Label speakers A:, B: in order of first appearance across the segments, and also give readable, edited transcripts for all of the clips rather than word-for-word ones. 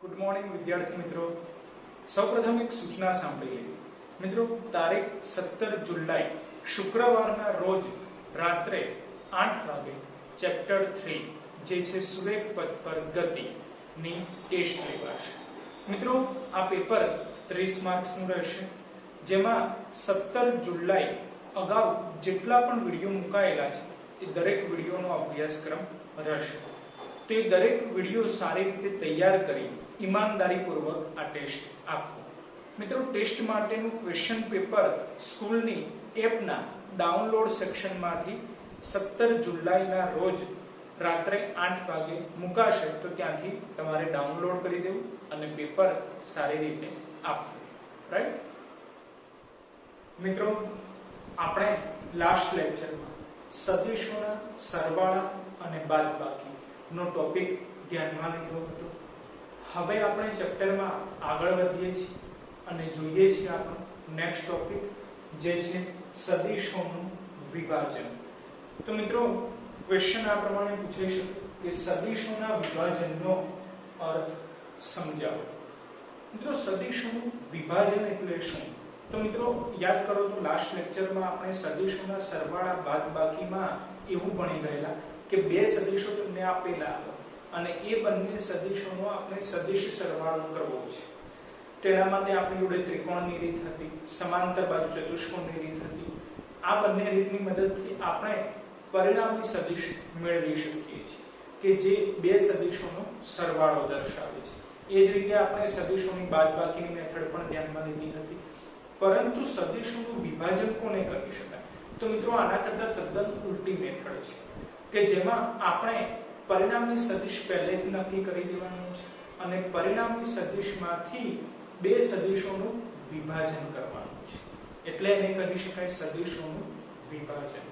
A: Good morning विद्यार्थी मित्रों। સૌપ્રથમ એક સૂચના સાંભળી લો મિત્રો। તારીખ 17 જુલાઈ શુક્રવારના રોજ રાત્રે 8 વાગે ચેપ્ટર 3 જે છે સુરેખ પથ પર ગતિ ની ટેસ્ટ લેવાશે। મિત્રો આ પેપર 30 માર્ક્સ નું રહેશે, જેમાં 17 જુલાઈ અગાઉ જેટલા પણ વિડિયો મુકાયેલા છે એ દરેક વિડિયોનો અભ્યાસક્રમ રહેશે। તે દરેક વિડિયો સારી રીતે તૈયાર કરી ઈમાનદારીપૂર્વક આ ટેસ્ટ આપવો। મિત્રો ટેસ્ટ માટેનું ક્વેશ્ચન પેપર સ્કૂલની એપના ડાઉનલોડ સેક્શનમાંથી 17 જુલાઈના રોજ રાત્રે 8 વાગે મુકાશે, તો ત્યાંથી તમારે ડાઉનલોડ કરી દેવું અને પેપર સારી રીતે આપવું। રાઈટ મિત્રો, આપણે લાસ્ટ લેક્ચરમાં સદિશોના સરવાળા અને બાદબાકી નો ટોપિક ધ્યાનમાં લીધો હતો। હવે આપણે ચેપ્ટરમાં આગળ વધીએ છીએ અને જોઈએ છીએ આપણો નેક્સ્ટ ટોપિક જે છે સદિશોનું વિભાજન। તો મિત્રો ક્વેશ્ચન આ પ્રમાણે પૂછાઈ શકે કે સદિશોના વિભાજનનો અર્થ સમજાવો। મિત્રો સદિશોનું વિભાજન એટલે શું? તો મિત્રો યાદ કરો તો લાસ્ટ લેક્ચરમાં આપણે સદિશોના સરવાળા બાદબાકીમાં એવું ભણી ગયેલા કે બે સદિશો તમને આપેલા અને એ બંને સદિશોનો આપણે સદિશ સરવાળો કરવો છે। તેના માટે આપણી જોડે ત્રિકોણની રીત હતી, સમાંતર બાજુ ચતુષ્કોણની રીત હતી। આ બંને રીતની મદદથી આપણે પરિણામી સદિશ મેળવી શકીએ છીએ કે જે બે સદિશોનો સરવાળો દર્શાવે છે। એ જ રીતે આપણે સદિશોની બાદબાકીની મેથડ પણ ધ્યાનમાં લીધી હતી, પરંતુ સદિશોનું વિભાજન કોને કરી શકાય? તો મિત્રો આના કરતા તદ્દન ઉલટી મેથડ છે કે જેમાં આપણે પરિણામી સદિશ પહેલેથી નક્કી કરી દેવાનું છે અને પરિણામી સદિશમાંથી બે સદિશોનું વિભાજન કરવાનું છે। એટલે એને કહી શકાય સદિશોનું વિભાજન।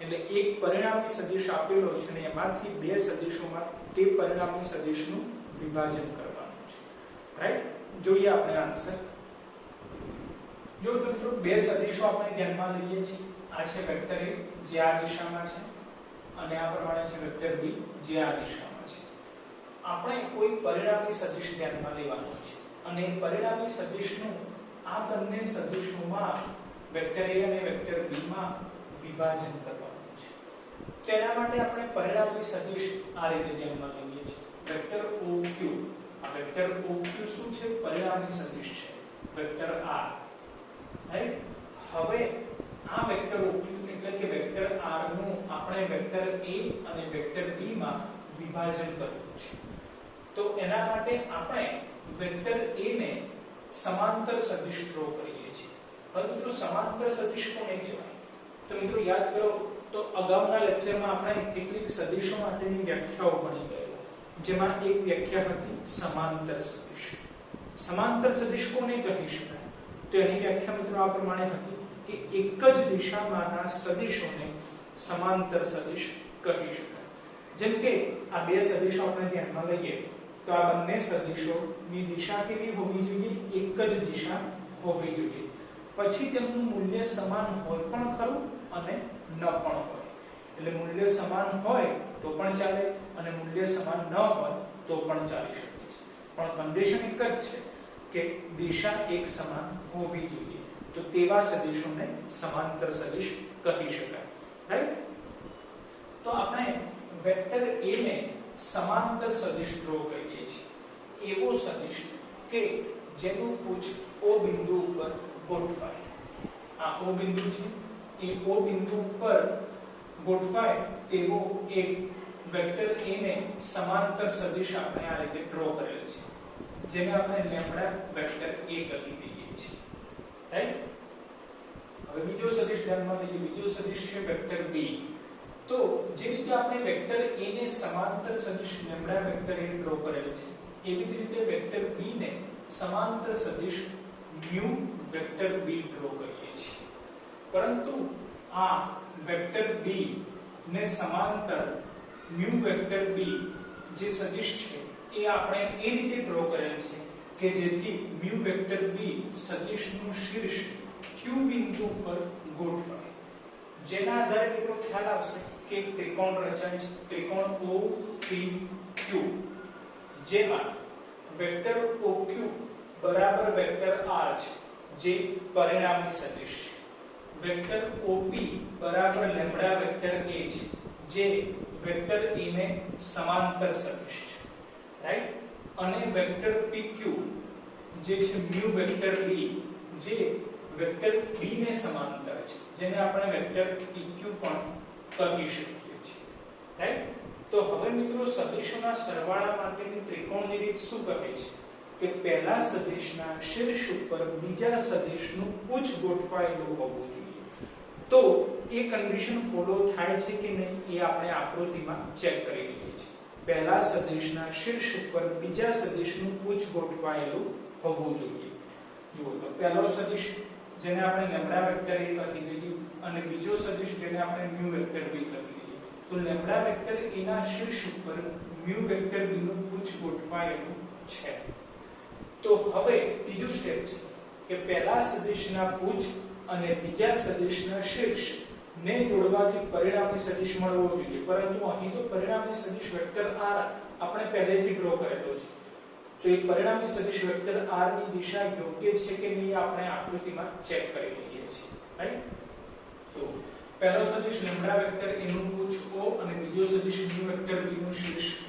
A: એટલે એક પરિણામી સદિશ આપેલો છે અને એમાંથી બે સદિશોમાં તે પરિણામી સદિશનું વિભાજન કરવાનું છે। રાઈટ, જોઈએ આપણે આન્સર। જો મિત્રો બે સદિશો આપણે ધ્યાનમાં લઈએ છીએ, આ છે વેક્ટર a જે આ દિશામાં છે અને આ પ્રમાણે છે વેક્ટર b જે આ દિશામાં છે। આપણે કોઈ પરિણામી સદિશ ધ્યાનમાં લેવાનો છે અને પરિણામી સદિશનું આ બંને સદિશોમાં વેક્ટર a અને વેક્ટર b માં વિભાજન કરવાનું છે। તેના માટે આપણે પરિણામી સદિશ આ રીતે ધ્યાનમાં લઈએ છીએ। વેક્ટર OQ, આ વેક્ટર OQ શું છે? પરિણામી સદિશ છે વેક્ટર r। રાઈટ, હવે આ વેક્ટર OQ એટલે કે વેક્ટર r નું આપણે વેક્ટર a અને વેક્ટર b માં વિભાજન કરવું છે। તો એના માટે આપણે વેક્ટર a ને સમાંતર સદિશ ડ્રો કરીએ છીએ। હવે મિત્રો સમાંતર સદિશ કોને કહેવાય? તો મિત્રો યાદ કરો તો અગાઉના લેક્ચરમાં આપણે કેટલીક સદિશો માટેની વ્યાખ્યાઓ ભણી ગયેલા, જેમાં એક વ્યાખ્યા હતી સમાંતર સદિશ। સમાંતર સદિશ કોને કહી શકાય? તો એની વ્યાખ્યા મિત્રો આ પ્રમાણે હતી કે એક જ દિશામાંના સદિશોને સમાંતર સદિશ કહી શકાય। જેમ કે આ બે સદિશો આપણે ધ્યાનમાં લઈએ તો આ બંને સદિશોની દિશા કેવી હોવી જોઈએ? એક જ દિશા હોવી જોઈએ। પછી તેમનું મૂલ્ય સમાન હોય પણ ખરું અને ન પણ હોય। એટલે મૂલ્ય સમાન હોય તો પણ ચાલે અને મૂલ્ય સમાન ન હોય તો પણ ચાલી શકે છે, પણ કન્ડિશન એક જ છે કે દિશા એક સમાન હોવી જોઈએ। તો તેવા સદિશોને સમાંતર સદિશ કહી શકાય। રાઈટ, તો આપણે વેક્ટર a ને સમાંતર સદિશ ડ્રો કરીએ છીએ। એવો સદિશ કે જેનું પૂછ O બિંદુ ઉપર ગોઠવાય। આ O બિંદુ છે, એ O બિંદુ ઉપર ગોઠવાય તેવો એક વેક્ટર a ને સમાંતર સદિશ આપણે આ રીતે ડ્રો કરેલ છે, જેને આપણે લેમ્બડા વેક્ટર a કહી દઈએ છીએ। રાઈટ, હવે બીજો સદિશ ધ્યાનમાં લઈએ। બીજો સદિશ છે વેક્ટર b। તો જે રીતે આપણે વેક્ટર a ને સમાંતર સદિશ લેમ્બડા વેક્ટર a ડ્રો કરેલ છે, એવી જ રીતે વેક્ટર b ને સમાંતર સદિશ mu વેક્ટર b ડ્રો કરીએ છીએ। પરંતુ આ વેક્ટર b ને સમાંતર mu વેક્ટર b જે સદિશ છે એ આપણે એ રીતે ડ્રો કરેલ છે કે જેથી mu વેક્ટર b સદિશનું શીર્ષ q બિંદુ પર ગોઠવાય। જેના આધારે મિત્રો ખ્યાલ આવશે કે એક ત્રિકોણ રચાય છે, ત્રિકોણ OPQ, જેમાં વેક્ટર OQ બરાબર વેક્ટર R છે જે પરિણામી સદિશ છે, વેક્ટર OP બરાબર લેમ્બડા વેક્ટર A છે જે વેક્ટર A ને સમાંતર સદિશ છે, રાઈટ, અને વેક્ટર PQ જે છે મ્યુ વેક્ટર B જે વેક્ટર B ને સમાંતર છે, જેને આપણે વેક્ટર PQ પણ કહી શકીએ છીએ, રાઈટ। તો હવે મિત્રો સદિશોના સરવાળા માટેની ત્રિકોણની રીત શું કહે છે કે પહેલા સદિશના શીર્ષ ઉપર બીજા સદિશનું પુચ્છ ગોઠવાયેલું હોવું જોઈએ। તો એ કન્ડિશન ફોલો થાય છે કે નહીં એ આપણે આકૃતિમાં ચેક કરી લઈએ છીએ। પહેલા સદિશના શીર્ષ ઉપર બીજા સદિશનું પુચ્છ ગોઠવાયેલું હોવું જોઈએ। જુઓ તો પહેલો સદિશ જેને આપણે લેમ્બડા વેક્ટર A કહી દઈએ અને બીજો સદિશ જેને આપણે મ્યુ વેક્ટર B કહી દઈએ, તો લેમ્બડા વેક્ટર A ના શીર્ષ ઉપર મ્યુ વેક્ટર B નું પુચ્છ ગોઠવાયેલું છે। તો હવે બીજું સ્ટેપ છે કે પહેલા સદિશના પુચ્છ અને બીજા સદિશના શીર્ષ ને જોડવાથી પરિણામી સદિશ મળવો જોઈએ, પરંતુ અહીં તો પરિણામી સદિશ વેક્ટર R આપણે પહેલેથી ડ્રો કરેલો છે, તો એ પરિણામી સદિશ વેક્ટર R ની દિશા યોગ્ય છે કે નહીં આપણે આકૃતિમાં ચેક કરી લઈએ છીએ, રાઈટ। તો પહેલો સદિશ લેમ્બડા વેક્ટર A નું પુચ્છ O અને બીજો સદિશ મ્યુ વેક્ટર B નું શીર્ષ Q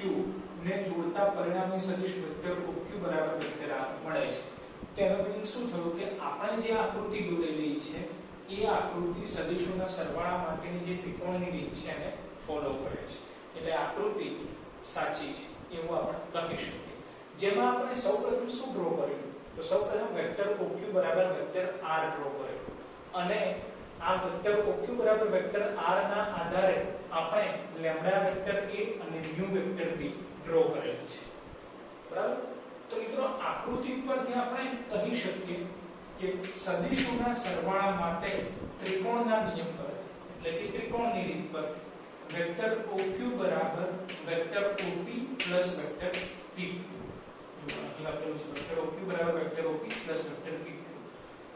A: ને જોડતા પરિણામી સદિશ વેક્ટર OQ બરાબર વેક્ટર R મળે છે। તેનો મીનિંગ શું થયું કે આપણે જે આકૃતિ દોરેલી છે એ આકૃતિ સદિશોના સરવાળા માટેની જે ત્રિકોણની રીત છે એને ફોલો કરે છે, એટલે આકૃતિ સાચી છે એવું આપણે કહી શકીએ। જેમાં આપણે સૌપ્રથમ શું ડ્રો કર્યું તો સૌપ્રથમ વેક્ટર OQ બરાબર વેક્ટર R ડ્રો કર્યો અને આ વેક્ટર OQ બરાબર વેક્ટર R ના આધારે આપણે લેમ્બડા વેક્ટર A અને મ્યુ વેક્ટર B ડ્રો કરેલું છે, બરાબર। તો મિત્રો આકૃતિ પરથી આપણે કહી શકીએ કે સદિશોના સરવાળા માટે ત્રિકોણના નિયમ પરથી એટલે કે ત્રિકોણની રીત પરથી વેક્ટર OQ બરાબર vector OP plus vector PQ, અહીં લખેલું છે વેક્ટર OQ બરાબર vector OP plus vector PQ,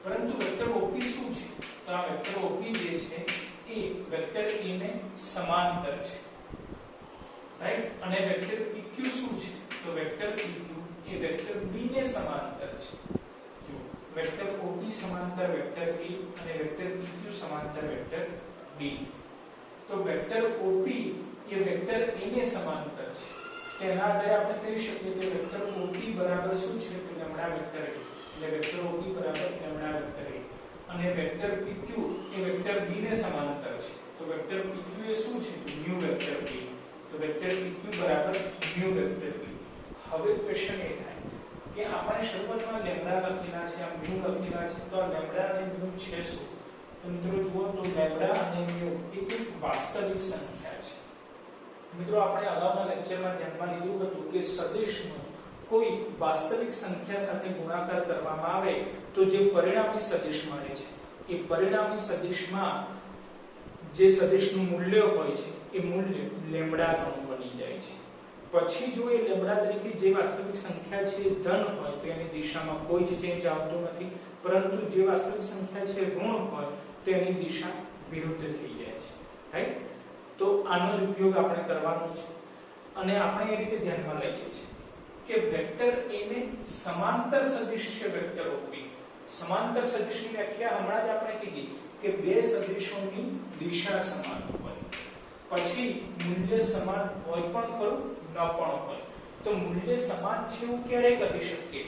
A: પરંતુ વેક્ટર OP શું છે તો આ વેક્ટર OP જે છે એ વેક્ટર A ને સમાંતર છે, રાઈટ, અને વેક્ટર PQ શું છે તો વેક્ટર PQ એ વેક્ટર B ને સમાંતર છે। જો વેક્ટર OP સમાંતર વેક્ટર A અને વેક્ટર PQ સમાંતર વેક્ટર B, તો vector OP A vector A ને સમાંતર છે, તેના આધારે આપણે કહી શકીએ કે વેક્ટર OP બરાબર શું છે તો લેમ્બડા વેક્ટર A, એટલે વેક્ટર OP બરાબર લેમ્બડા વેક્ટર A અને વેક્ટર PQ એ વેક્ટર B ને સમાંતર છે, તો વેક્ટર PQ એ શું છે તો મ્યુ વેક્ટર B, તો વેક્ટર PQ બરાબર મ્યુ વેક્ટર B। હવે ક્વેશ્ચન એ થાય કે આપણે શરૂઆતમાં લેમ્બડા લખેલા છે, આ મ્યુ લખેલા છે, તો આ લેમ્બડા અને મ્યુ છે શું તો મિત્રો જુઓ તો લેમ્બડા અને મ્યુ એ એક વાસ્તવિક સંખ્યા છે। મિત્રો આપણે અગાઉના લેક્ચરમાં ધ્યાનમાં લીધું હતું કે સદિશનો કોઈ વાસ્તવિક સંખ્યા સાથે ગુણાકાર કરવામાં આવે તો જે પરિણામી સદિશ મળે છે એ પરિણામી સદિશમાં જે સદિશનું મૂલ્ય હોય છે એ મૂલ્ય લેમ્બડા ગણું બની જાય છે। પછી જો એ લેમ્બડા તરીકે જે વાસ્તવિક સંખ્યા છે ધન હોય તો એની દિશામાં કોઈ જ ચેન્જ આવતો નથી, પરંતુ જે વાસ્તવિક સંખ્યા છે ઋણ હોય તો એની દિશા વિરુદ્ધ થઈ જાય છે, રાઈટ। તો આનો જ ઉપયોગ આપણે કરવાનો છે અને આપણે એ રીતે ધ્યાનમાં લઈએ છીએ કે વેક્ટર A ને સમાંતર સદિશ છે વેક્ટર OP। સમાંતર સદિશની વ્યાખ્યા હમણાં જ આપણે કીધી કે બે સદિશોની દિશા સમાન હોય, પછી મૂલ્ય સમાન હોય પણ ખરું ન પણ હોય, તો મૂલ્ય સમાન છે એવું ક્યારે કહી શકીએ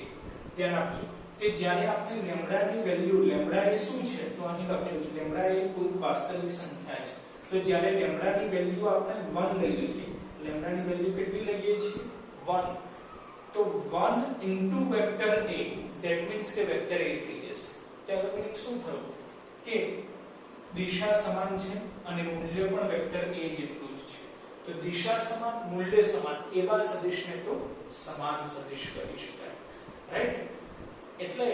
A: ધ્યાન આપજો કે જ્યારે આપણે લેમ્બડાની વેલ્યુ, લેમ્બડા એ શું છે તો અહીં લખેલું છે લેમ્બડા એ કોઈ વાસ્તવિક સંખ્યા છે, તો જ્યારે લેમ્બડાની વેલ્યુ આપણે 1 લઈ લઈએ, લેમ્બડાની વેલ્યુ કેટલી લઈએ છીએ 1, તો 1 into vector A that means કે વેક્ટર A થઈ જશે। તેનો મીનિંગ શું થયું કે દિશા સમાન છે અને મૂલ્ય પણ વેક્ટર A જેટલું જ છે, તો દિશા સમાન મૂલ્ય સમાન એવા સદિશને તો સમાન સદિશ કરી શકાય, રાઈટ। એટલે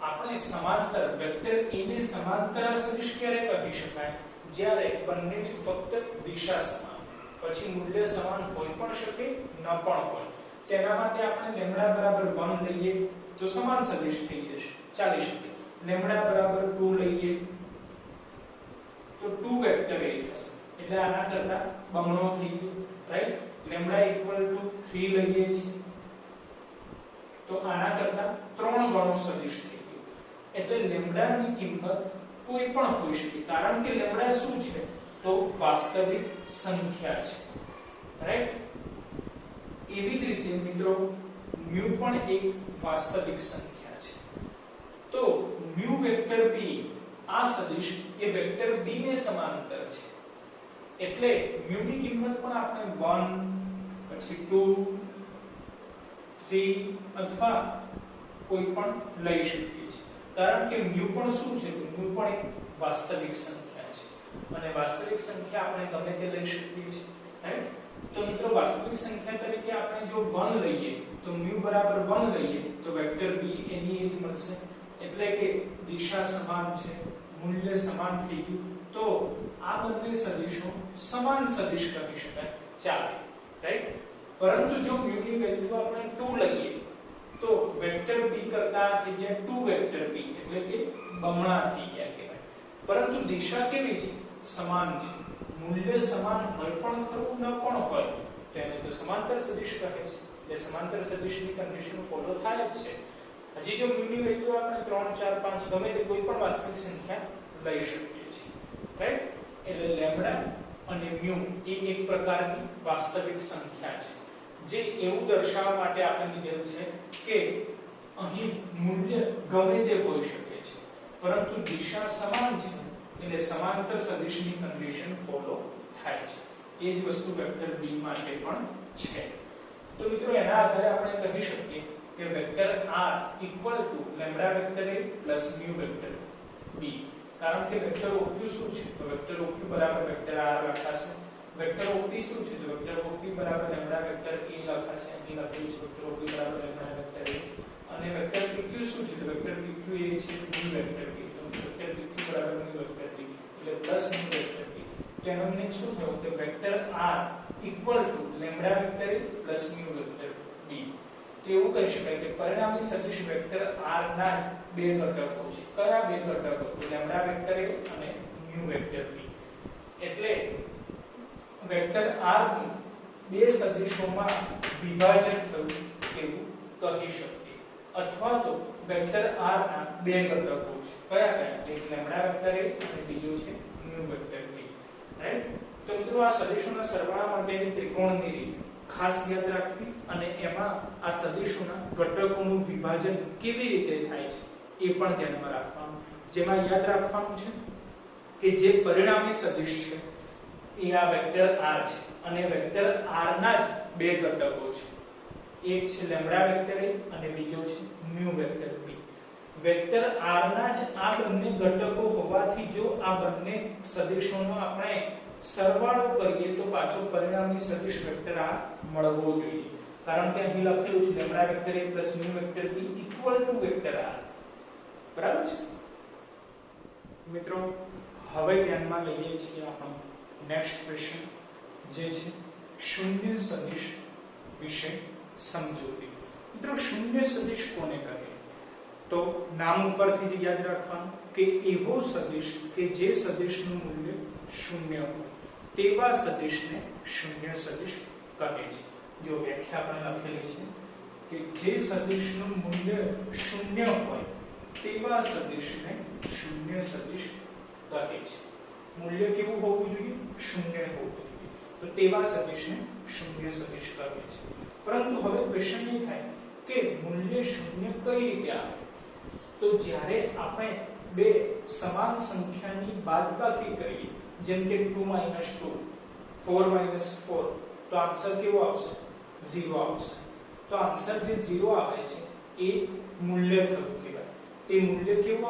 A: આપણે સમાંતર વેક્ટર A ને સમાંતર સદિશ ક્યારે કહી શકાય જ્યારે બંનેની ફક્ત દિશા સમાન, પછી મૂલ્ય સમાન હોઈ પણ શકે ન પણ હોય। તેના માટે આપણે લેમ્બડા બરાબર 1 લઈએ તો સમાન સદિશ થઈ જશે, ચાલી શકે। લેમ્બડા બરાબર 2 લઈએ તો 2 વેક્ટર A થશે, એટલે આના કરતા બમણો થઈ ગયો, રાઈટ। લેમ્બડા ઇક્વલ ટુ 3 લઈએ છીએ તો આના કરતા 3 ગણો સદિશ થઈ ગયો એટલે લેમ્ડાની કિંમત કોઈ પણ હોઈ શકે કારણ કે લેમ્ડા શું છે તો વાસ્તવિક સંખ્યા છે રાઈટ એવી જ રીતે મિત્રો મ્યુ પણ એક વાસ્તવિક સંખ્યા છે તો મ્યુ વેક્ટર b આ સદિશ એ વેક્ટર b ને સમાંતર છે એટલે મ્યુ ની કિંમત પણ આપણે 1 પછી 2 3 અથવા કોઈ પણ લઈ શકીએ છીએ કારણ કે મ્યુ પણ શું છે મ્યુ પણ એક વાસ્તવિક સંખ્યા છે અને વાસ્તવિક સંખ્યા આપણે ગમે તે લઈ શકીએ છીએ રાઈટ તો મિત્રો વાસ્તવિક સંખ્યા તરીકે આપણે જો 1 લઈએ તો મ્યુ બરાબર 1 લઈએ તો વેક્ટર b એની એ જ મળશે એટલે કે દિશા સમાન છે મૂલ્ય સમાન થઈ ગયું તો આ બંને સદિશો સમાન સદિશ કહી શકાય ચાલે રાઈટ પરંતુ જો મ્યુ ની વેલ્યુ આપણે 2 લઈએ તો વેક્ટર b કરતા થઈ ગયા 2 વેક્ટર b એટલે કે બમણા થઈ ગયા કહેવાય પરંતુ દિશા કેવી છે સમાન છે મૂલ્ય સમાન હોય પણ ખરું ન પણ હોય તેને તો સમાંતર સદિશ કહે છે એટલે સમાંતર સદિશની કન્ડિશન ફોલો થાય જ છે હજી જો મ્યુ ની વેલ્યુ આપણે 3 4 5 ગમે તે કોઈ પણ વાસ્તવિક સંખ્યા લઈ શકીએ છીએ રાઈટ એટલે લેમ્ડા અને મ્યુ એ એક પ્રકારની વાસ્તવિક સંખ્યા છે જે એવું દર્શાવવા માટે આપણે લીધેલું છે કે અહીં મૂલ્ય ગમે તે હોઈ શકે છે પરંતુ દિશા સમાન છે એટલે સમાંતર સદિશની કન્ડિશન ફોલો થાય છે એ જ વસ્તુ વેક્ટર b માટે પણ છે તો મિત્રો એના આધારે આપણે કહી શકીએ કે vector r lambda vector a mu vector b કારણ કે વેક્ટર OQ શું છે તો વેક્ટર OQ બરાબર વેક્ટર r લખાશે વેક્ટર OP શું છે તો વેક્ટર OP બરાબર લેમ્ડા વેક્ટર a લખાશે અહીં લખેલું છે વેક્ટર OP બરાબર લેમ્ડા વેક્ટર a અને વેક્ટર PQ શું છે તો વેક્ટર PQ એ છે મ્યુ વેક્ટર b તો વેક્ટર PQ બરાબર મ્યુ વેક્ટર b એટલે પ્લસ મ્યુ વેક્ટર b તેનો મીનિંગ શું થયો કે vector r lambda vector a mu vector b તો એવું કહી શકાય કે પરિણામી સદિશ વેક્ટર r ના જ બે ઘટકો છે કયા બે ઘટકો તો લેમ્ડા વેક્ટર a અને મ્યુ વેક્ટર b એટલે વેક્ટર r નું બે સદિશોમાં વિભાજન થયું એવું કહી શકીએ અથવા તો વેક્ટર r ના બે ઘટકો છે કયા કયા એક લેમ્ડા વેક્ટર a અને બીજો છે મ્યુ વેક્ટર b રાઈટ તો મિત્રો આ સદિશોના સરવાળા માટેની ત્રિકોણની રીત ખાસ યાદ રાખવી અને એમાં આ સદિશોના ઘટકોનું વિભાજન કેવી રીતે થાય છે એ પણ ધ્યાનમાં રાખવાનું જેમાં યાદ રાખવાનું છે કે જે પરિણામી સદિશ છે એ આ વેક્ટર r છે અને વેક્ટર r ના જ બે ઘટકો છે એક છે લેમ્ડા વેક્ટર a અને બીજો છે mu vector b vector r ના જ આ બંને ઘટકો હોવાથી જો આ બંને સદિશોનો આપણે સરવાળો કરીએ તો પાછો પરિણામી સદિશ વેક્ટર r મળવો જોઈએ કારણ કે અહીં લખેલું છે lambda vector a mu vector b vector r બરાબર છે મિત્રો હવે ધ્યાનમાં લઈએ છીએ આપણો નેક્સ્ટ ક્વેશ્ચન જે છે શૂન્ય સદિશ વિશે સમજૂતી મિત્રો શૂન્ય સદિશ કોને કહે તો નામ ઉપરથી જ યાદ રાખવાનું કે એવો સદિશ કે જે સદિશનું મૂલ્ય શૂન્ય હોય તેવા સદિશને શૂન્ય સદિશ કહે છે જો વ્યાખ્યા આપણે લખેલી છે કે જે સદિશનું મૂલ્ય શૂન્ય હોય તેવા સદિશને શૂન્ય સદિશ કહે છે મૂલ્ય કેવું હોવું જોઈએ શૂન્ય હોવું જોઈએ તો તેવા સદિશને શૂન્ય સદિશ કહે છે પરંતુ હવે ક્વેશ્ચન એ થાય કે મૂલ્ય શૂન્ય કઈ રીતે આવે તો જ્યારે આપણે બે સમાન સંખ્યાની બાદબાકી કરીએ જેમ કે 2 - 2 4 - 4 તો આન્સર કેવો આવશે 0 આવશે તો આન્સર જે 0 આવે છે એ મૂલ્ય થયું કહેવાય તે મૂલ્ય કેવું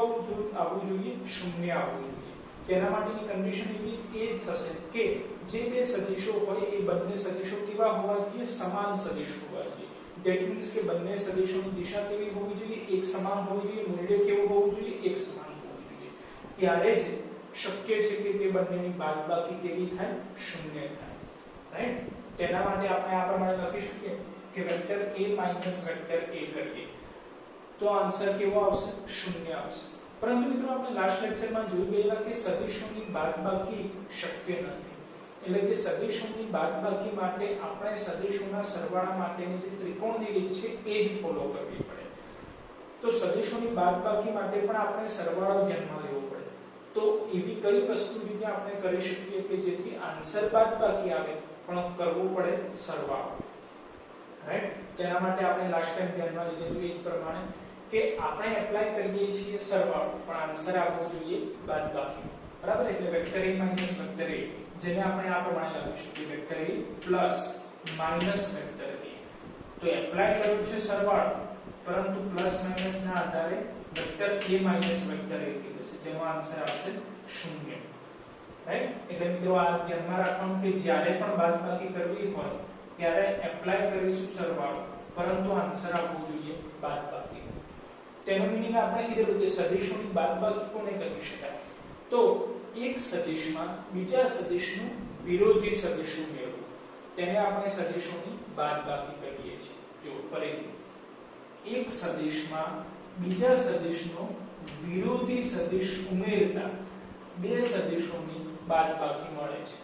A: આવવું જોઈએ શૂન્ય આવવું જોઈએ તેના માટેની કન્ડિશન એવી એ થશે કે જે બે સદિશો હોય એ બંને સદિશો કેવા હોવા જોઈએ સમાન સદિશ હોવા જોઈએ ધેટ મીન્સ કે બંને સદિશોની દિશા કેવી હોવી જોઈએ એક સમાન હોવી જોઈએ મૂલ્ય કેવું હોવું જોઈએ એક સમાન હોવું જોઈએ ત્યારે જ શક્ય છે કે તે બંનેની બાદબાકી કેવી થાય શૂન્ય થાય રાઈટ તેના માટે આપણે આ પ્રમાણે લખી શકીએ કે વેક્ટર a - વેક્ટર a કરીએ તો આન્સર કેવો આવશે શૂન્ય આવશે પરંતુ મિત્રો આપણે લાસ્ટ લેક્ચરમાં જોઈ ગયેલા કે સદિશોની બાદબાકી શક્ય નથી એટલે કે સદિશોની બાદબાકી માટે આપણે સદિશોના સરવાળા માટેની જે ત્રિકોણની રીત છે એ જ ફોલો કરવી પડે. તો સદિશોની બાદબાકી માટે પણ આપણે સરવાળો ધ્યાનમાં લેવો પડે. તો એવી કઈ વસ્તુ રીતે આપણે કરી શકીએ કે જેથી આન્સર બાદબાકી આવે પણ કરવો પડે સરવાળો, રાઈટ? તેના માટે આપણે લાસ્ટ ટાઈમ ધ્યાનમાં લીધેલું એ જ પ્રમાણે કે આપણે એપ્લાય કરીએ છીએ સરવાળો પણ આન્સર આવવો જોઈએ બાદબાકી, બરાબર? એટલે vector a minus vector a, જેને આપણે આ પ્રમાણે લખી શકીએ vector a plus minus vector a. તો એપ્લાય કર્યું છે સરવાળો, પરંતુ પ્લસ માઈનસ ના આધારે vector a minus vector a થઈ જશે, જેનો આન્સર આવશે 0, રાઈટ? એટલે મિત્રો આ ધ્યાનમાં રાખવાનું કે જ્યારે પણ બાદબાકી કરવી હોય ત્યારે એપ્લાય કરીશું સરવાળો, પરંતુ આન્સર આવવો જોઈએ બાદબાકી. તેનો મીનિંગ આપણે કીધું કે સદિશોની બાદબાકી કોને કહી શકાય? તો એક સદિશમાં બીજા સદિશનું વિરોધી સદિશ ઉમેરવું, તેને આપણે સદિશોની બાદબાકી કહીએ છીએ. જો ફરીથી, એક સદિશમાં બીજા સદિશનો વિરોધી સદિશ ઉમેરતા બે સદિશોની બાદબાકી મળે છે.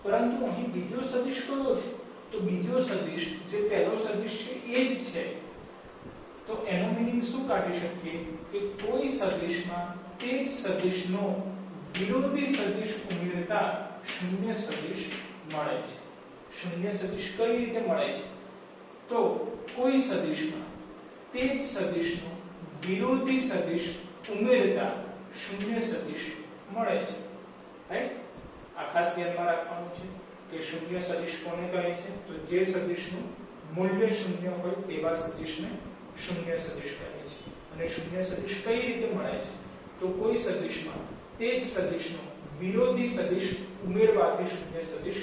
A: પરંતુ અહીં બીજો સદિશ કયો છે? તો બીજો સદિશ જે પહેલો સદિશ છે એ જ છે. તો એનો મીનિંગ શું કાઢી શકીએ કે કોઈ સદિશમાં તે જ સદિશનો વિરોધી સદિશ ઉમેરતા શૂન્ય સદિશ મળે છે. શૂન્ય સદિશ કઈ રીતે મળે છે? તો કોઈ સદિશમાં તે જ સદિશનો વિરોધી સદિશ ઉમેરતા શૂન્ય સદિશ મળે છે, રાઈટ? આ ખાસ ધ્યાનમાં રાખવાનું છે કે શૂન્ય સદિશ કોને કહે છે? તો જે સદિશનું મૂલ્ય શૂન્ય હોય તેવા સદિશને શૂન્ય સદિશ કહે છે. અને શૂન્ય સદિશ કઈ રીતે મળે છે? તો કોઈ સદિશમાં તે જ સદિશનો વિરોધી સદિશ ઉમેરવાથી શૂન્ય સદિશ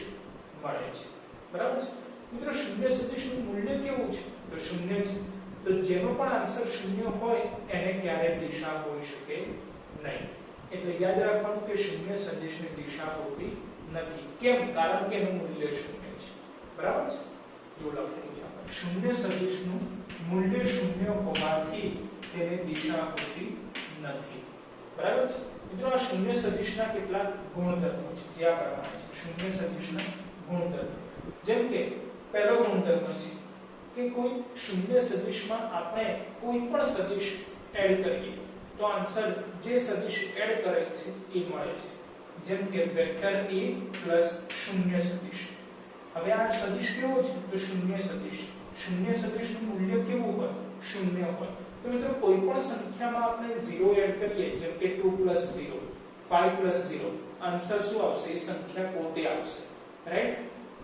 A: મળે છે, બરાબર છે? મિત્રો શૂન્ય સદિશનું મૂલ્ય કેવું છે? તો શૂન્ય છે. તો જેનો પણ આન્સર શૂન્ય હોય એને ક્યારે દિશા હોઈ શકે નહીં. એટલે યાદ રાખવાનું કે શૂન્ય સદિશની દિશા હોતી નથી. કેમ? કારણ કે એનું મૂલ્ય શૂન્ય છે, બરાબર છે? જો લખેલું છે આપણે, શૂન્ય સદિશનું મૂલ્ય શૂન્ય હોવાથી તેને દિશા હોતી નથી, બરાબર છે? મિત્રો આ શૂન્ય સદિશના કેટલાક ગુણધર્મો છે જે આ પ્રમાણે છે. શૂન્ય સદિશના ગુણધર્મો, જેમ કે પહેલો ગુણધર્મ છે કે કોઈ શૂન્ય સદિશમાં આપણે કોઈ પણ સદિશ એડ કરીએ તો આન્સર જે સદિશ એડ કરે છે એ મળે છે. જેમ કે વેક્ટર a પ્લસ શૂન્ય સદિશ. હવે આ સદિશ કેવો છે? તો શૂન્ય સદિશ. શૂન્ય સદિશનું મૂલ્ય કેવું હોય? શૂન્ય હોય. તો મિત્રો કોઈ પણ સંખ્યામાં આપણે 0 એડ કરીએ, જેમ કે 2 + 0, 5 + 0, આન્સર શું આવશે? એ સંખ્યા પોતે આવશે, રાઈટ?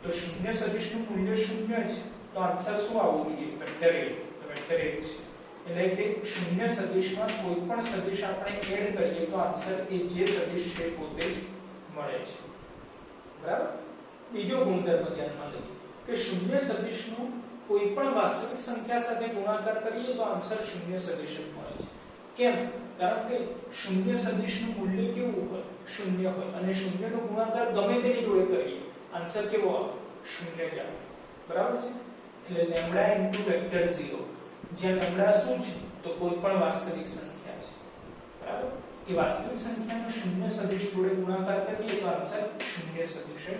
A: તો શૂન્ય સદિશનું મૂલ્ય શૂન્ય છે, તો આન્સર શું આવવું જોઈએ? Vector a. તો વેક્ટર a છે. એટલે કે શૂન્ય સદિશમાં કોઈ પણ સદિશ આપણે એડ કરીએ તો આન્સર એ જે સદિશ છે પોતે જ મળે છે, બરાબર? બીજો ગુણધર્મ ધ્યાનમાં લઈએ કે શૂન્ય સદિશનું કોઈ પણ વાસ્તવિક સંખ્યા સાથે ગુણાકાર કરીએ તો આન્સર શૂન્ય સદિશ જ મળે છે. કેમ? કારણ કે શૂન્ય સદિશનું મૂલ્ય કેવું હોય? શૂન્ય હોય. અને શૂન્યનો ગુણાકાર ગમે તેની જોડે કરીએ આન્સર કેવો આવે? શૂન્ય જ આવે, બરાબર છે? એટલે લેમ્બડા * વેક્ટર 0, જ્યાં લેમ્બડા શું છે? તો કોઈ પણ વાસ્તવિક સંખ્યા છે, બરાબર? એ વાસ્તવિક સંખ્યાનો શૂન્ય સદિશ જોડે ગુણાકાર કરીએ તો આન્સર શૂન્ય સદિશ જ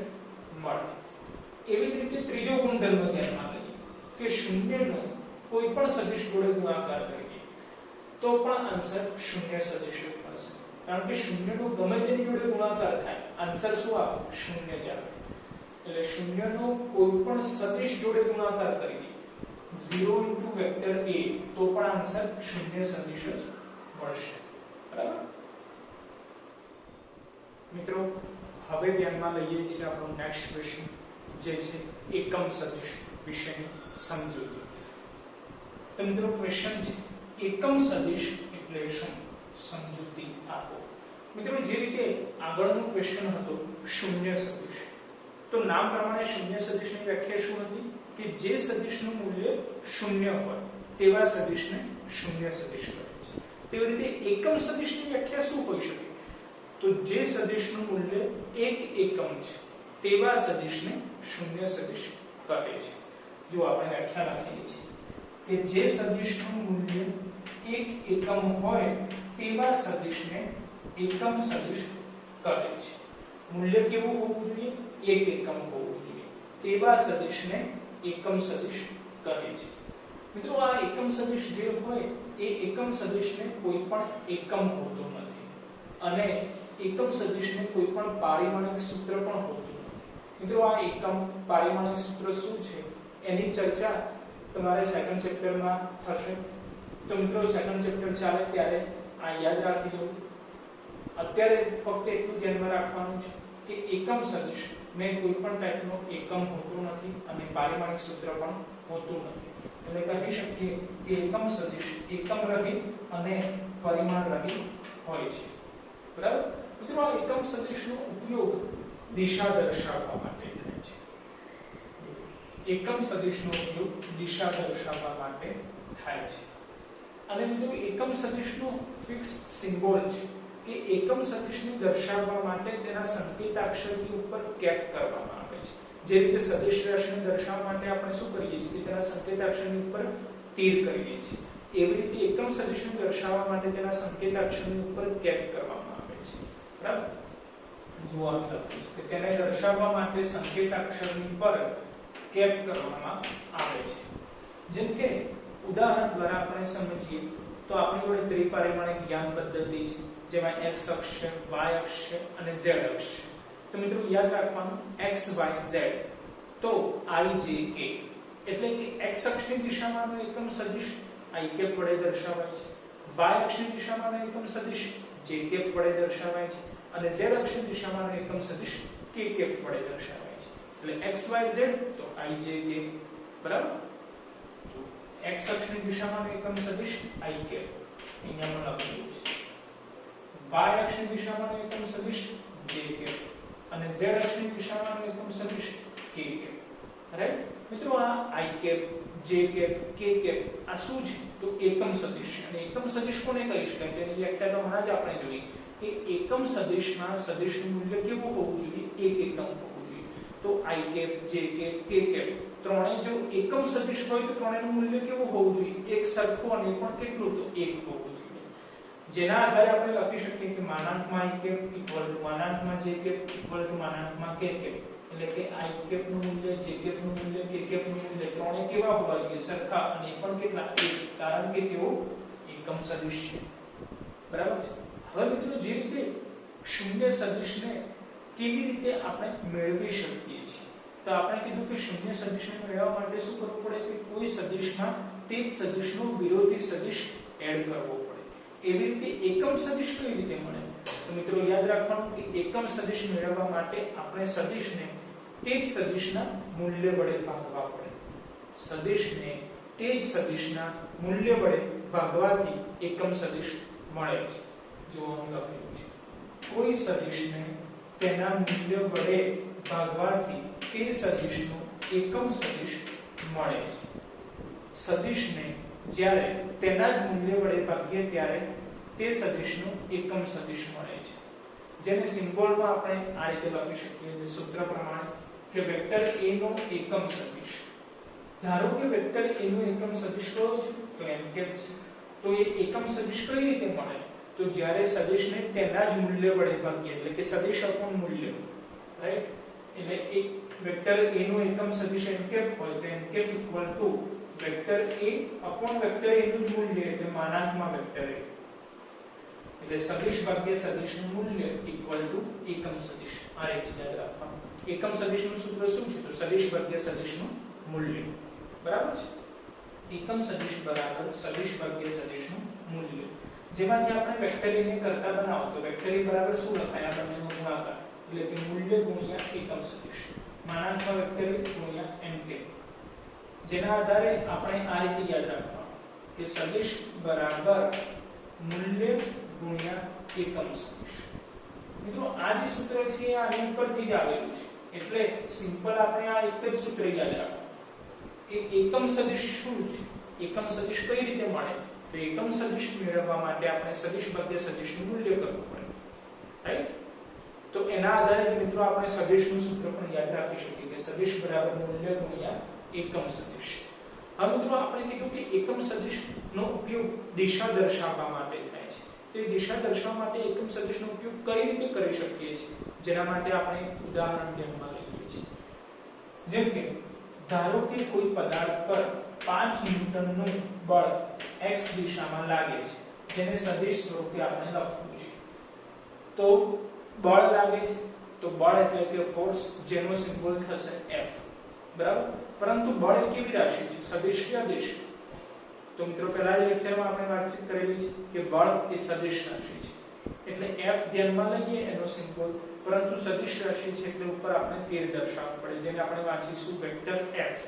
A: મળે. એવી જ રીતે ત્રીજો ગુણધર્મ ધ્યાનમાં લઈએ કે શૂન્યનો કોઈ પણ સદિશ જોડે ગુણાકાર કરીએ તો પણ આન્સર શૂન્ય સદિશ જ મળશે. કારણ કે શૂન્યનો ગમે તેની જોડે ગુણાકાર થાય આન્સર શું આવે? શૂન્ય જ આવે. એટલે શૂન્યનો કોઈ પણ સદિશ જોડે ગુણાકાર કરીએ 0 * વેક્ટર a તો પણ આન્સર શૂન્ય સદિશ જ મળશે, બરાબર? મિત્રો હવે ધ્યાનમાં લઈએ છીએ આપણો નેક્સ્ટ ક્વેશ્ચન, જે છે એકમ સદિશ વિશેની સમજૂતી. તો મિત્રો ક્વેશ્ચન છે એકમ સદિશ એટલે શું? સમજૂતી આપો. મિત્રો જે રીતે આગળનો ક્વેશ્ચન હતો શૂન્ય સદિશ, તો નામ પ્રમાણે શૂન્ય સદિશની વ્યાખ્યા શું હતી? કે જે સદિશનું મૂલ્ય શૂન્ય હોય તેવા સદિશને શૂન્ય સદિશ કહે છે. તેવી રીતે એકમ સદિશની વ્યાખ્યા શું હોઈ શકે? તો જે સદિશનું મૂલ્ય 1 એકમ છે તેવા સદિશને શૂન્ય સદિશ કહે છે. જો આપણે વ્યાખ્યા લખેલી છે કે જે સદિશનું મૂલ્ય 1 એકમ હોય તેવા સદિશને એકમ સદિશ કહે છે. મૂલ્ય કેવું હોવું જોઈએ? 1 એકમ હોવું જોઈએ. તેવા સદિશને એકમ સદિશ કહે છે. મિત્રો આ એકમ સદિશ જે હોય એ એકમ સદિશને કોઈ પણ એકમ હોતો નથી અને એકમ સદિશને કોઈ પણ પારિમાણિક સૂત્ર પણ હોતું નથી. મિત્રો આ એકમ પારિમાણિક સૂત્ર શું છે એની ચર્ચા તમારે સેકન્ડ ચેપ્ટરમાં થશે. તો મિત્રો સેકન્ડ ચેપ્ટર ચાલે ત્યારે આ યાદ રાખી લો. અત્યારે ફક્ત એટલું ધ્યાનમાં રાખવાનું છે કે એકમ સદિશ ને કોઈ પણ ટાઈપનો એકમ હોતો નથી અને પારિમાણિક સૂત્ર પણ હોતું નથી. એટલે કહી શકીએ કે એકમ સદિશ એકમ રહિત અને પરિમાણ રહિત હોય છે. બરાબર? મિત્રો આ એકમ સદિશનો ઉપયોગ દિશા દર્શાવવા માટે થાય છે. એકમ સદિશનો ઉપયોગ દિશા દર્શાવવા માટે થાય છે. અને મિત્રો એકમ સદિશનો ફિક્સ સિમ્બોલ છે કે એકમ સદિશને દર્શાવવા માટે તેના સંકેતાક્ષરની ઉપર કેપ કરવામાં આવે છે. જે રીતે સદિશ રાશિને દર્શાવવા માટે આપણે શું કરીએ છીએ કે તેના સંકેતાક્ષરની ઉપર તીર કરીએ છીએ, એવી રીતે એકમ સદિશને દર્શાવવા માટે તેના સંકેતાક્ષરની ઉપર કેપ કરવામાં આવે છે. બરાબર? જો આ લખ્યું છે કે તેને દર્શાવવા માટે સંકેતાક્ષરની પર કેપ કરવામાં આવે છે. જેમ કે ઉદાહરણ દ્વારા આપણે સમજીએ તો આપણી જોડે ત્રિપરિમાણિક યામ પદ્ધતિ છે જેમાં x અક્ષ છે, y અક્ષ છે અને z અક્ષ છે. તો મિત્રો યાદ રાખવાનું x y z તો i j k એટલે કે x અક્ષની દિશામાંનો એકમ સદિશ i કેપ વડે દર્શાવાય છે, y અક્ષની દિશામાંનો એકમ સદિશ j કેપ વડે દર્શાવાય છે અને z અક્ષની દિશામાંનો એકમ સદિશ k કેપ વડે દર્શાવાય છે. એટલે x y z તો i j k. બરાબર? x અક્ષની દિશામાંનો એકમ સદિશ i કેપ અહીંયા પણ લખેલું છે, y અક્ષની દિશામાંનો એકમ સદિશ j કેપ અને z અક્ષની દિશામાંનો એકમ સદિશ k કેપ. રાઈટ? મિત્રો આ i cap, j cap, k cap આ શું છે તો એકમ સદિશ છે. અને એકમ સદિશ કોને કહી શકાય તેની વ્યાખ્યા તો હમણાં જ આપણે જોઈ કે એકમ સદિશમાં સદિશનું મૂલ્ય કેવું હોવું જોઈએ? 1 એકમ હોવું જોઈએ. તો i cap, j cap, k cap ત્રણે જો એકમ સદિશ હોય તો ત્રણેયનું મૂલ્ય કેવું હોવું જોઈએ? એક સરખું અને પણ કેટલું તો 1 હોવું જોઈએ. જેના આધારે આપણે લખી શકીએ કે માનાંકમાં i કેપ ઇક્વલ ટુ માનાંકમાં j કેપ ઇક્વલ ટુ માનાંકમાં k કેપ. એટલે કે i કેપ નું મૂલ્ય, j કેપ નું મૂલ્ય, k કેપ નું મૂલ્ય ત્રણે કેવા હોવા જોઈએ? સરખા અને પણ કેટલા? 1, કારણ કે તેઓ એકમ સદિશ છે. બરાબર છે? હવે મિત્રો જે રીતે શૂન્ય સદિશને કેવી રીતે આપણે મેળવી શકીએ છીએ તો આપણે કીધું કે શૂન્ય સદિશને મેળવવા માટે શું કરવું પડે કે કોઈ સદિશમાં તે જ સદિશનો વિરોધી સદિશ એડ કરવો પડે. એવી રીતે એકમ સદિશ કઈ રીતે મળે? તો મિત્રો યાદ રાખવાનું કે એકમ સદિશ મેળવવા માટે આપણે સદિશને તે જ સદિશના મૂલ્ય વડે ભાગવા પડે. સદિશને તે જ સદિશના મૂલ્ય વડે ભાગવાથી એકમ સદિશ મળે છે. જો અહીં લખેલું છે કોઈ સદિશને તેના મૂલ્ય વડે ભાગવાથી તે સદિશનું એકમ સદિશ મળે છે. સદિશને જ્યારે તેના જ મૂલ્ય વડે ભાગીએ ત્યારે તે સદિશનું એકમ સદિશ મળે છે. જેને સિમ્બોલમાં આપણે આ રીતે લખી શકીએ કે સૂત્ર પ્રમાણે કે વેક્ટર a નો એકમ સદિશ. ધારો કે વેક્ટર a નો એકમ સદિશ કયો છે તો m કેપ છે. તો એ એકમ સદિશ કઈ રીતે મળે? તો જ્યારે સદિશને તેના જ મૂલ્ય વડે ભાગીએ એટલે કે સદિશ અપૂર્ણ મૂલ્ય. રાઈટ? એટલે એક વેક્ટર a નો એકમ સદિશ m કેપ હોય તો m cap equal to vector a upon vector a નું મૂલ્ય એટલે માનાંકમાં વેક્ટર a. એટલે સદિશ ભાગ્યા સદિશનું મૂલ્ય ઇક્વલ ટુ એકમ સદિશ. આ રીતે યાદ રાખવાનું. એકમ સદિશનું સૂત્ર શું છે તો સદિશ ભાગ્યા સદિશનું મૂલ્ય. બરાબર છે? એકમ સદિશ બરાબર સદિશ ભાગ્યા સદિશનું મૂલ્ય. જેમાંથી આપણે વેક્ટર a ને કરતા બનાવો તો વેક્ટર a બરાબર શું લખાય? આ બંનેનો ગુણાકાર એટલે કે મૂલ્ય ગુણ્યા એકમ સદિશ માનાંકમાં વેક્ટર a ગુણ્યા m કેપ. જેના આધારે આપણે આ રીતે યાદ રાખવાનું કે સદિશ બરાબર મૂલ્ય ગુણ્યા એકમ સદિશ. મિત્રો આ જે સૂત્ર છે આ આની ઉપરથી જ આવેલું છે એટલે સિમ્પલ આપણે આ એક જ સૂત્ર યાદ રાખવું કે એકમ સદિશ શું છે? એકમ સદિશ કઈ રીતે મળે? તો એકમ સદિશ મેળવવા માટે આપણે સદિશ ભાગ્યા સદિશનું મૂલ્ય કરવું પડે. રાઈટ? તો એના આધારે મિત્રો આપણે સદિશનું સૂત્ર પણ યાદ રાખી શકીએ કે સદિશ બરાબર મૂલ્ય ગુણ્યા એકમ સદિશ. હવે મિત્રો આપણે કીધું કે એકમ સદિશનો ઉપયોગ દિશા દર્શાવવા માટે થાય છે. તે દિશા દર્શાવવા માટે એકમ સદિશનો ઉપયોગ કઈ રીતે કરી શકીએ છીએ, જેના માટે આપણે ઉદાહરણ ધ્યાનમાં લઈએ છીએ. જેમ કે ધારો કે કોઈ પદાર્થ પર 5 ન્યૂટનનું બળ x દિશામાં લાગે છે, જેને સદિશ સ્વરૂપે આપણે લખવું છે. તો બળ લાગે છે, તો બળ એટલે કે ફોર્સ, જેનો સિમ્બોલ થશે F, બરાબર. પરંતુ બળ એ કેવી રાશિ છે, સદિશ કે અદિશ? તો મિત્રો પહેલા લેક્ચરમાં આપણે વાતચીત કરેલી છે કે બળ એ સદિશ રાશિ છે, એટલે F ધ્યાનમાં લઈએ એનો સિમ્બોલ, પરંતુ સદિશ રાશિ છે એટલે ઉપર આપણે તીર દર્શાવવું પડે, જેને આપણે વાંચીશું વેક્ટર F,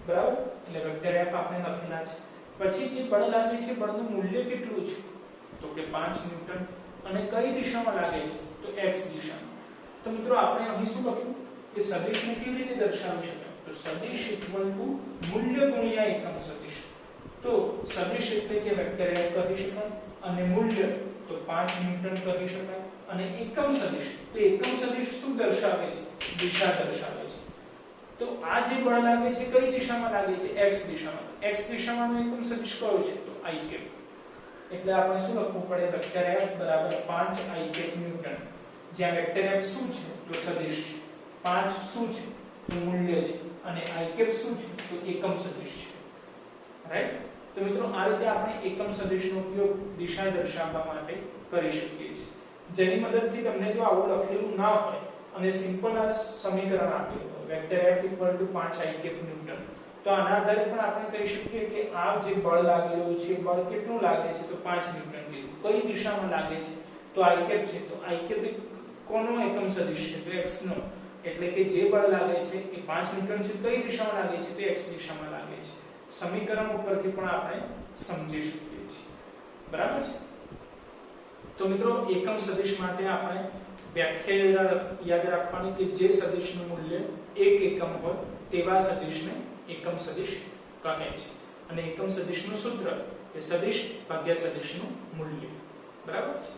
A: બરાબર. એટલે વેક્ટર F આપણે લખેલા છે. પછી જે બળ લાગે છે, બળનું મૂલ્ય કેટલું છે, તો કે 5 ન્યૂટન, અને કઈ દિશામાં લાગે છે, તો x દિશામાં. તો મિત્રો આપણે અહીં શું લખ્યું કે સદિશને કેવી રીતે દર્શાવી શકાય, તો સદિશ ઇક્વલ ટુ મૂલ્ય ગુણ્યા એકમ સદિશ. તો સદિશ એટલે કે વેક્ટર F કહી શકાય, અને મૂલ્ય તો 5 ન્યૂટન કહી શકાય, અને એકમ સદિશ તો એકમ સદિશ શું દર્શાવે છે, દિશા દર્શાવે છે. તો આ જે બળ લાગે છે કઈ દિશામાં લાગે છે, x દિશામાં. x દિશામાંનો એકમ સદિશ કયો છે, તો i કેપ. એટલે આપણે શું લખવું પડે, વેક્ટર F બરાબર 5 i કેપ ન્યૂટન, જ્યાં વેક્ટર F શું છે, તો સદિશ છે, 5 શું છે, તો મૂલ્ય છે, અને i કેપ શું છે, તો એકમ સદિશ છે, રાઈટ. તો મિત્રો આ રીતે આપણે એકમ સદિશનો ઉપયોગ દિશા દર્શાવવા માટે કરી શકીએ છીએ, જેની મદદથી તમને જો આવું લખેલું ના હોય અને સિમ્પલ આ સમીકરણ આપેલું હોય vector F 5 i cap newton, તો આના આધારે પણ આપણે કહી શકીએ કે આ જે બળ લાગેલું છે, બળ કેટલું લાગે છે, તો 5 ન્યૂટન જેટલું. કઈ દિશામાં લાગે છે, તો i કેપ છે, તો i કેપ કોનો એકમ સદિશ છે, તો x નો. એટલે કે જે બળ લાગે છે એ 5 ન્યૂટન છે, કઈ દિશામાં લાગે છે, તો x દિશામાં લાગે છે. સમીકરણ ઉપરથી પણ આપણે સમજી શકીએ છીએ, બરાબર છે. તો મિત્રો એકમ સદિશ માટે આપણે વ્યાખ્યા યાદ રાખવાની કે જે સદિશનું મૂલ્ય 1 એકમ હોય તેવા સદિશને એકમ સદિશ કહે છે, અને એકમ સદિશનું સૂત્ર એ સદિશ ભાગ્યા સદિશનું મૂલ્ય, બરાબર છે.